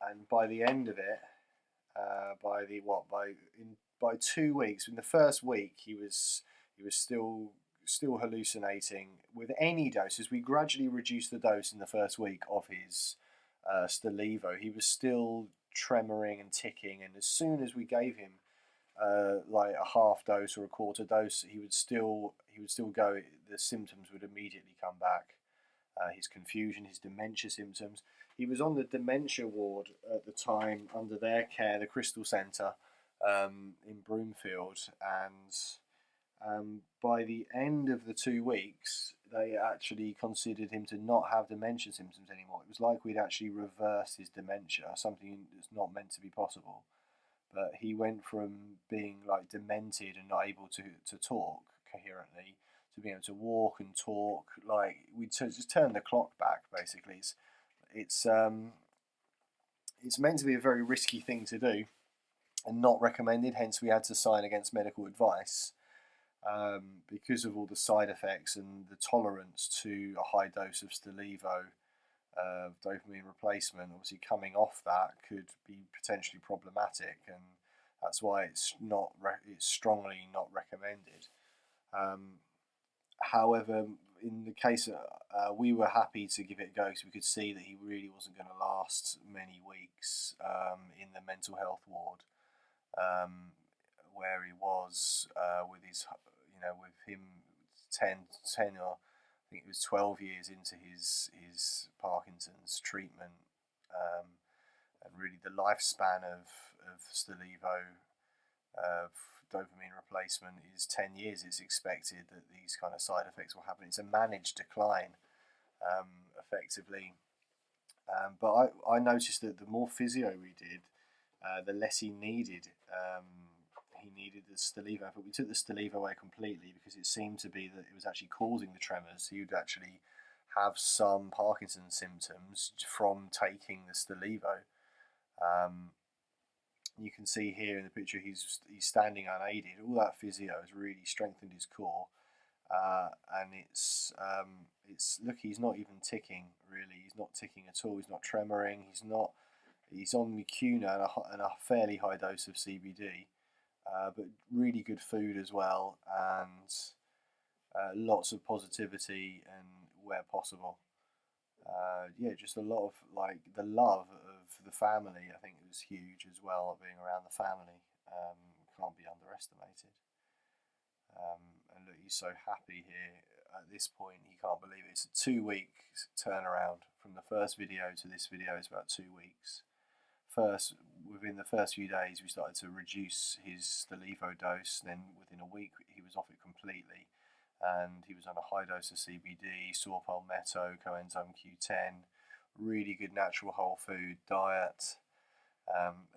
and by the end of it, by 2 weeks, in the first week, he was still hallucinating with any doses. We gradually reduced the dose in the first week of his Stalevo. He was still tremoring and ticking, and as soon as we gave him like a half dose or a quarter dose, he would still go. The symptoms would immediately come back. His confusion, his dementia symptoms. He was on the dementia ward at the time under their care, the Crystal Centre in Broomfield, and by the end of the 2 weeks, they actually considered him to not have dementia symptoms anymore. It was like we'd actually reversed his dementia, something that's not meant to be possible. But he went from being like demented and not able to talk coherently to being able to walk and talk. Like we just turned the clock back. Basically, it's meant to be a very risky thing to do and not recommended. Hence, we had to sign against medical advice because of all the side effects and the tolerance to a high dose of Stalevo. Dopamine replacement, obviously coming off that could be potentially problematic, and that's why it's strongly not recommended. However, in the case we were happy to give it a go because we could see that he really wasn't going to last many weeks in the mental health ward, where he was with his, with him 10 or I think it was 12 years into his Parkinson's treatment, and really the lifespan of Stalevo, of dopamine replacement, is 10 years. It's expected that these kind of side effects will happen. It's a managed decline, effectively. But I noticed that the more physio we did, the less he needed. He needed the Stalevo, but we took the Stalevo away completely because it seemed to be that it was actually causing the tremors. He would actually have some Parkinson's symptoms from taking the Stalevo. You can see here in the picture he's standing unaided. All that physio has really strengthened his core, and it's look, he's not even ticking really. He's not ticking at all. He's not tremoring. He's on Mucuna and a fairly high dose of CBD. But really good food as well, and lots of positivity and where possible. Just a lot of like the love of the family. I think it was huge as well. Being around the family can't be underestimated. And look, he's so happy here at this point. He can't believe it. It's a 2-week turnaround from the first video to this video. It's about 2 weeks. Within the first few days, we started to reduce his Stalevo dose. Then within a week, he was off it completely, and he was on a high dose of CBD, saw palmetto, coenzyme Q10, really good natural whole food diet,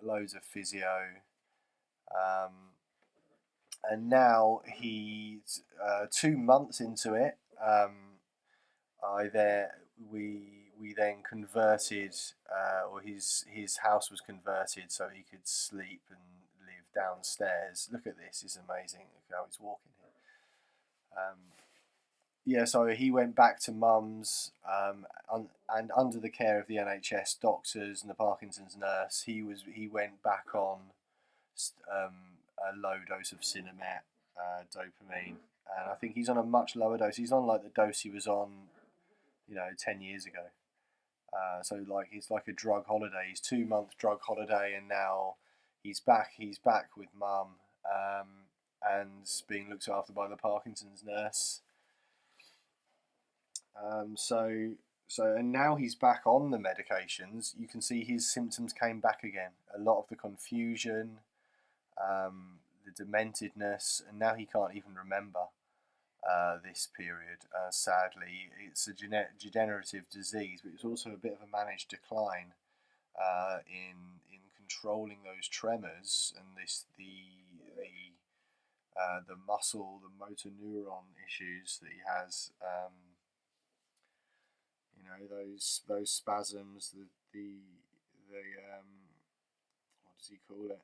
loads of physio, and now he's 2 months into it. We then converted, or his house was converted so he could sleep and live downstairs. Look at this, it's amazing. Look how he's walking here. So he went back to mum's, and under the care of the NHS doctors and the Parkinson's nurse, he went back on a low dose of Cinemet, dopamine, and I think he's on a much lower dose. He's on like the dose he was on, 10 years ago. So like it's like a drug holiday. He's 2-month drug holiday, and now he's back. He's back with mum, and being looked after by the Parkinson's nurse. And now he's back on the medications. You can see his symptoms came back again. A lot of the confusion, the dementedness, and now he can't even remember this period. Sadly, it's a degenerative disease, but it's also a bit of a managed decline in controlling those tremors and the muscle, the motor neuron issues that he has. Those spasms, the what does he call it?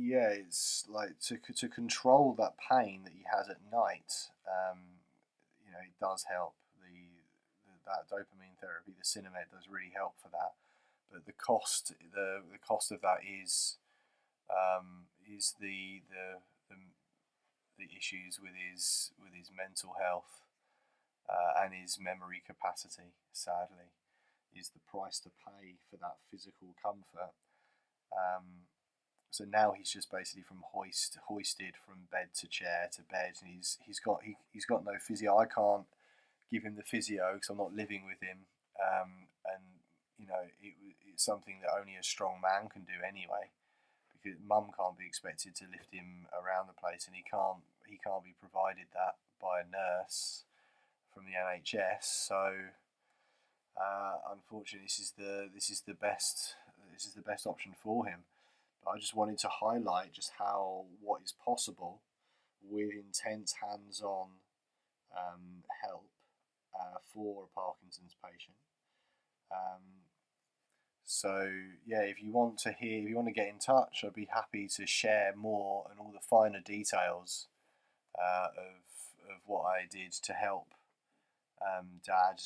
It's like to control that pain that he has at night. It does help that dopamine therapy, the Cinemet, does really help for that. But the cost of that is the issues with his mental health and his memory capacity. Sadly, is the price to pay for that physical comfort. So now he's just basically hoisted from bed to chair to bed, and he's got no physio. I can't give him the physio because I'm not living with him, and it's something that only a strong man can do anyway. Because mum can't be expected to lift him around the place, and he can't be provided that by a nurse from the NHS. So unfortunately, this is the best option for him. But I just wanted to highlight just what is possible with intense hands-on help for a Parkinson's patient. So yeah, if you want to get in touch, I'd be happy to share more and all the finer details of what I did to help Dad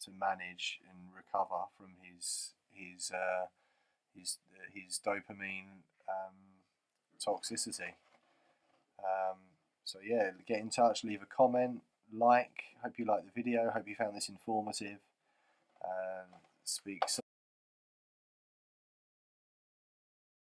to manage and recover from his dopamine toxicity. So yeah, get in touch, leave a comment, hope you liked the video, hope you found this informative. Speak soon.